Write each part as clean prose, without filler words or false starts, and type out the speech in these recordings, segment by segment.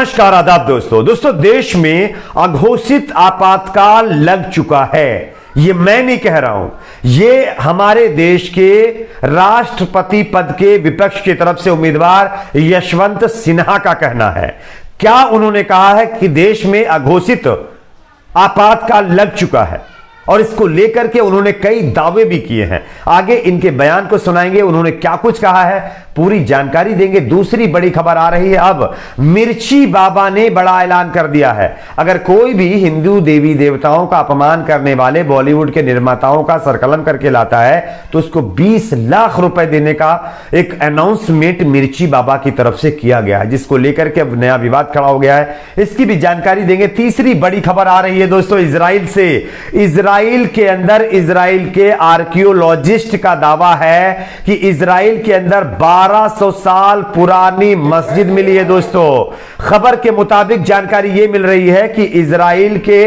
नमस्कार आदाब दोस्तों देश में अघोषित आपातकाल लग चुका है। ये मैं नहीं कह रहा हूं, ये हमारे देश के राष्ट्रपति पद के विपक्ष की तरफ से उम्मीदवार यशवंत सिन्हा का कहना है। क्या उन्होंने कहा है कि देश में अघोषित आपातकाल लग चुका है और इसको लेकर के उन्होंने कई दावे भी किए हैं। आगे इनके बयान को सुनाएंगे, उन्होंने क्या कुछ कहा है पूरी जानकारी देंगे। दूसरी बड़ी खबर आ रही है, अब मिर्ची बाबा ने बड़ा ऐलान कर दिया है। अगर कोई भी हिंदू देवी देवताओं का अपमान करने वाले बॉलीवुड के निर्माताओं का संकलन करके लाता है तो उसको 20 लाख रुपए देने का एक अनाउंसमेंट मिर्ची बाबा की तरफ से किया गया है, जिसको लेकर के अब नया विवाद खड़ा हो गया है। इसकी भी जानकारी देंगे। तीसरी बड़ी खबर आ रही है दोस्तों इजराइल से। इजराइल के अंदर इजराइल के आर्कियोलॉजिस्ट का दावा है कि इजराइल के अंदर 1200 साल पुरानी मस्जिद मिली है। दोस्तों खबर के मुताबिक जानकारी यह मिल रही है कि इजराइल के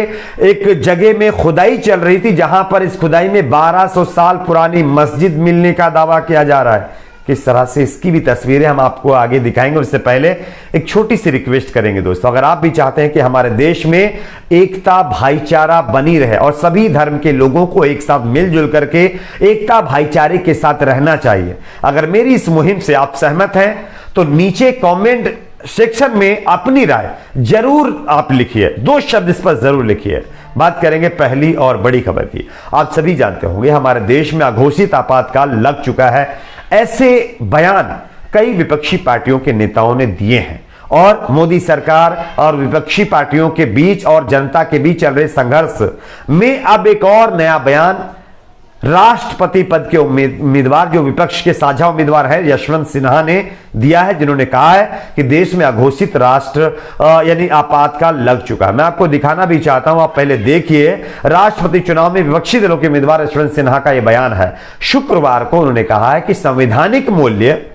एक जगह में खुदाई चल रही थी, जहां पर इस खुदाई में 1200 साल पुरानी मस्जिद मिलने का दावा किया जा रहा है। किस तरह से, इसकी भी तस्वीरें हम आपको आगे दिखाएंगे। उससे पहले एक छोटी सी रिक्वेस्ट करेंगे दोस्तों, अगर आप भी चाहते हैं कि हमारे देश में एकता भाईचारा बनी रहे और सभी धर्म के लोगों को एक साथ मिलजुल करके एकता भाईचारे के साथ रहना चाहिए, अगर मेरी इस मुहिम से आप सहमत हैं तो नीचे कमेंट सेक्शन में अपनी राय जरूर आप लिखिए। 2 शब्द इस पर जरूर लिखिए। बात करेंगे पहली और बड़ी खबर की। आप सभी जानते होंगे हमारे देश में अघोषित आपातकाल लग चुका है। ऐसे बयान कई विपक्षी पार्टियों के नेताओं ने दिए हैं और मोदी सरकार और विपक्षी पार्टियों के बीच और जनता के बीच चल रहे संघर्ष में अब एक और नया बयान राष्ट्रपति पद के उम्मीदवार, जो विपक्ष के साझा उम्मीदवार है, यशवंत सिन्हा ने दिया है, जिन्होंने कहा है कि देश में अघोषित यानी आपातकाल लग चुका है। मैं आपको दिखाना भी चाहता हूं, आप पहले देखिए। राष्ट्रपति चुनाव में विपक्षी दलों के उम्मीदवार यशवंत सिन्हा का यह बयान है। शुक्रवार को उन्होंने कहा है कि संवैधानिक मूल्य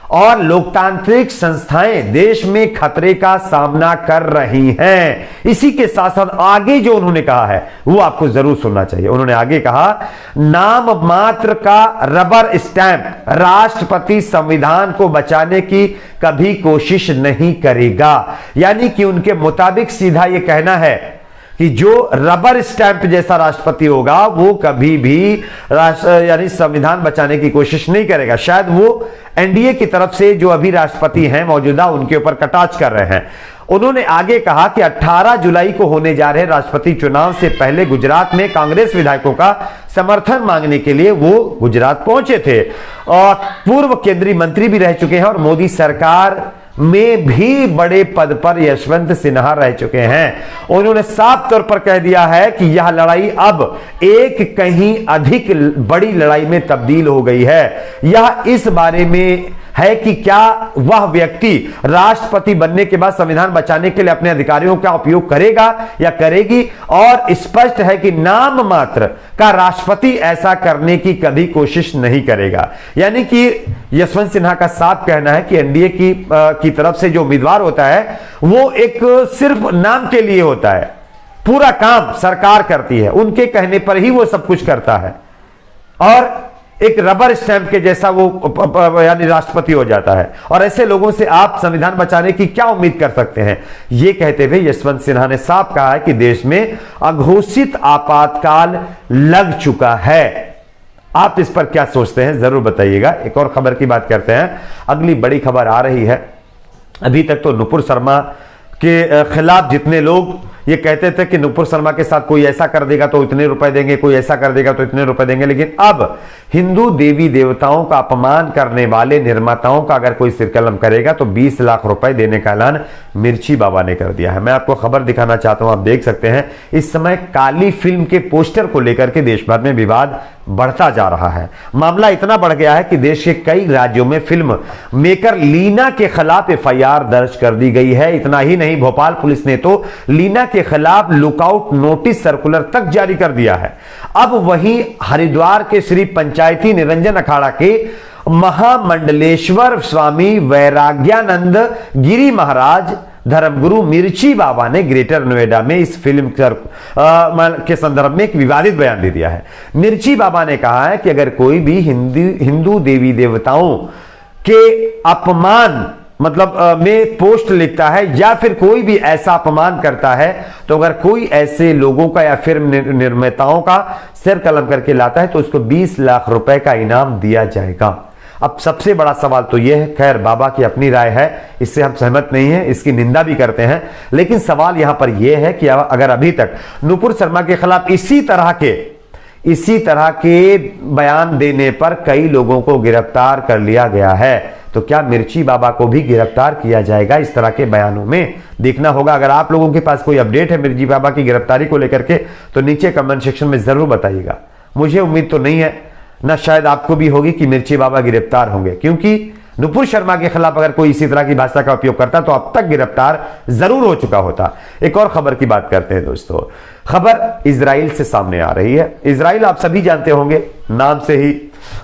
और लोकतांत्रिक संस्थाएं देश में खतरे का सामना कर रही हैं। इसी के साथ साथ आगे जो उन्होंने कहा है वो आपको जरूर सुनना चाहिए। उन्होंने आगे कहा, नाम मात्र का रबर स्टैंप राष्ट्रपति संविधान को बचाने की कभी कोशिश नहीं करेगा। यानी कि उनके मुताबिक सीधा यह कहना है कि जो रबर स्टैंप जैसा राष्ट्रपति होगा वो कभी भी यानी संविधान बचाने की कोशिश नहीं करेगा। शायद वो एनडीए की तरफ से जो अभी राष्ट्रपति हैं मौजूदा, उनके ऊपर कटाक्ष कर रहे हैं। उन्होंने आगे कहा कि 18 जुलाई को होने जा रहे राष्ट्रपति चुनाव से पहले गुजरात में कांग्रेस विधायकों का समर्थन मांगने के लिए वो गुजरात पहुंचे थे और पूर्व केंद्रीय मंत्री भी रह चुके हैं और मोदी सरकार में भी बड़े पद पर यशवंत सिन्हा रह चुके हैं। उन्होंने साफ तौर पर कह दिया है कि यह लड़ाई अब एक कहीं अधिक बड़ी लड़ाई में तब्दील हो गई है। यह इस बारे में है कि क्या वह व्यक्ति राष्ट्रपति बनने के बाद संविधान बचाने के लिए अपने अधिकारियों का उपयोग करेगा या करेगी, और स्पष्ट है कि नाम मात्र का राष्ट्रपति ऐसा करने की कभी कोशिश नहीं करेगा। यानी कि यशवंत सिन्हा का साफ कहना है कि एनडीए की तरफ से जो उम्मीदवार होता है वो एक सिर्फ नाम के लिए होता है, पूरा काम सरकार करती है, उनके कहने पर ही वो सब कुछ करता है और एक रबर स्टैंप के जैसा वो यानी राष्ट्रपति हो जाता है। और ऐसे लोगों से आप संविधान बचाने की क्या उम्मीद कर सकते हैं। ये कहते हुए यशवंत सिन्हा ने साफ कहा है कि देश में अघोषित आपातकाल लग चुका है। आप इस पर क्या सोचते हैं जरूर बताइएगा। एक और खबर की बात करते हैं। अगली बड़ी खबर आ रही है। अभी तक तो नुपुर शर्मा के खिलाफ जितने लोग ये कहते थे कि नुपुर शर्मा के साथ कोई ऐसा कर देगा तो इतने रुपए देंगे, कोई ऐसा कर देगा तो इतने रुपए देंगे, लेकिन अब हिंदू देवी देवताओं का अपमान करने वाले निर्माताओं का अगर कोई सिरकलम करेगा तो 20 लाख रुपए देने का ऐलान मिर्ची बाबा ने कर दिया है। मैं आपको खबर दिखाना चाहता हूं, आप देख सकते हैं। इस समय काली फिल्म के पोस्टर को लेकर के देश भर में विवाद बढ़ता जा रहा है। मामला इतना बढ़ गया है कि देश के कई राज्यों में फिल्म मेकर लीना के खिलाफ एफआईआर दर्ज कर दी गई है। इतना ही नहीं, भोपाल पुलिस ने तो लीना के खिलाफ लुकआउट नोटिस सर्कुलर तक जारी कर दिया है। अब वहीं हरिद्वार के श्री पंचायती निरंजन अखाड़ा के महामंडलेश्वर स्वामी वैराग्यानंद गिरी महाराज धर्मगुरु मिर्ची बाबा ने ग्रेटर नोएडा में इस फिल्म के संदर्भ में एक विवादित बयान दे दिया है। मिर्ची बाबा ने कहा है कि अगर कोई भी हिंदू देवी देवताओं के अपमान मतलब में पोस्ट लिखता है या फिर कोई भी ऐसा अपमान करता है, तो अगर कोई ऐसे लोगों का या फिल्म निर्माताओं का सिर कलम करके लाता है तो उसको 20 लाख रुपए का इनाम दिया जाएगा। अब सबसे बड़ा सवाल तो यह है, खैर बाबा की अपनी राय है, इससे हम सहमत नहीं हैं, इसकी निंदा भी करते हैं, लेकिन सवाल यहां पर यह है कि अगर अभी तक नुपुर शर्मा के खिलाफ इसी तरह के बयान देने पर कई लोगों को गिरफ्तार कर लिया गया है, तो क्या मिर्ची बाबा को भी गिरफ्तार किया जाएगा इस तरह के बयानों में? देखना होगा। अगर आप लोगों के पास कोई अपडेट है मिर्ची बाबा की गिरफ्तारी को लेकर के तो नीचे कमेंट सेक्शन में जरूर बताइएगा। मुझे उम्मीद तो नहीं है, ना शायद आपको भी होगी कि मिर्ची बाबा गिरफ्तार होंगे, क्योंकि नुपुर शर्मा के खिलाफ अगर कोई इसी तरह की भाषा का उपयोग करता तो अब तक गिरफ्तार जरूर हो चुका होता। एक और खबर की बात करते हैं दोस्तों। खबर इजराइल से सामने आ रही है। इजराइल आप सभी जानते होंगे, नाम से ही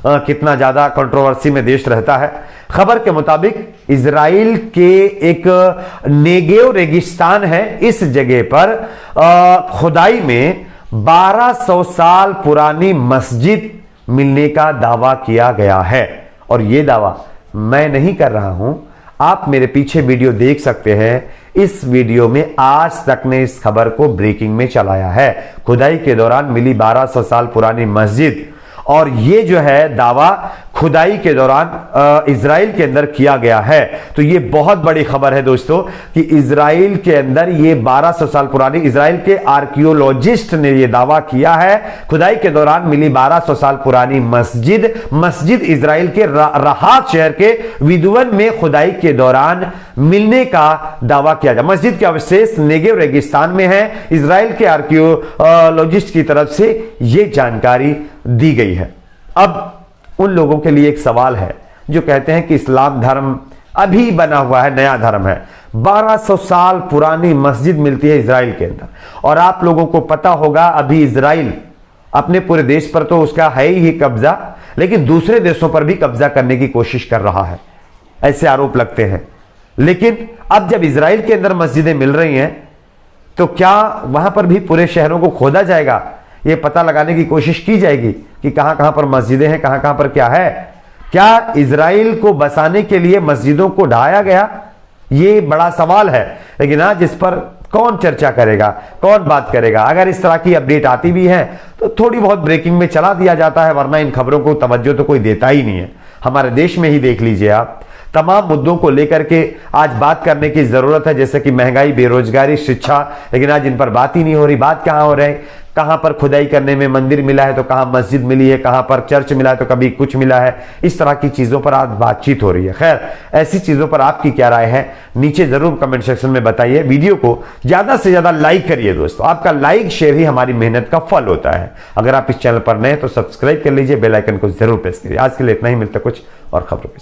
कितना ज्यादा कंट्रोवर्सी में देश रहता है। खबर के मुताबिक इजराइल के एक नेगेव रेगिस्तान है, इस जगह पर खुदाई में 1200 साल पुरानी मस्जिद मिलने का दावा किया गया है। और यह दावा मैं नहीं कर रहा हूं, आप मेरे पीछे वीडियो देख सकते हैं। इस वीडियो में आज तक ने इस खबर को ब्रेकिंग में चलाया है। खुदाई के दौरान मिली 1200 साल पुरानी मस्जिद, और ये जो है दावा खुदाई के दौरान इजराइल के अंदर किया गया है। तो ये बहुत बड़ी खबर है दोस्तों कि इजराइल के अंदर ये 1200 साल पुरानी, इजराइल के आर्कियोलॉजिस्ट ने ये दावा किया है, खुदाई के दौरान मिली 1200 साल पुरानी मस्जिद इजराइल के रहात शहर के विदुवन में खुदाई के दौरान मिलने का दावा किया गया। मस्जिद के अवशेष नेगेव रेगिस्तान में है। इजराइल के आर्कियोलॉजिस्ट की तरफ से यह जानकारी दी गई है। अब उन लोगों के लिए एक सवाल है जो कहते हैं कि इस्लाम धर्म अभी बना हुआ है, नया धर्म है, 1200 साल पुरानी मस्जिद मिलती है इजराइल के अंदर। और आप लोगों को पता होगा अभी इजराइल अपने पूरे देश पर तो उसका है ही कब्जा, लेकिन दूसरे देशों पर भी कब्जा करने की कोशिश कर रहा है, ऐसे आरोप लगते हैं। लेकिन अब जब इजराइल के अंदर मस्जिदें मिल रही हैं तो क्या वहां पर भी पूरे शहरों को खोदा जाएगा? ये पता लगाने की कोशिश की जाएगी कि कहां कहां पर मस्जिदें हैं, कहां कहां पर क्या है। क्या इजराइल को बसाने के लिए मस्जिदों को ढाया गया? ये बड़ा सवाल है। लेकिन आज इस पर कौन चर्चा करेगा, कौन बात करेगा? अगर इस तरह की अपडेट आती भी है तो थोड़ी बहुत ब्रेकिंग में चला दिया जाता है, वरना इन खबरों को तवज्जो तो कोई देता ही नहीं है। हमारे देश में ही देख लीजिए आप, तमाम मुद्दों को लेकर के आज बात करने की जरूरत है, जैसे कि महंगाई, बेरोजगारी, शिक्षा, लेकिन आज इन पर बात ही नहीं हो रही। बात कहां हो रही है? कहां पर खुदाई करने में मंदिर मिला है तो कहां मस्जिद मिली है, कहां पर चर्च मिला है तो कभी कुछ मिला है। इस तरह की चीजों पर आज बातचीत हो रही है। खैर, ऐसी चीजों पर आपकी क्या राय है नीचे जरूर कमेंट सेक्शन में बताइए। वीडियो को ज्यादा से ज्यादा लाइक करिए दोस्तों, आपका लाइक शेयर ही हमारी मेहनत का फल होता है। अगर आप इस चैनल पर नए तो सब्सक्राइब कर लीजिए, बेल आइकन को जरूर प्रेस करिए। आज के लिए इतना ही, मिलता कुछ और खबरों के साथ।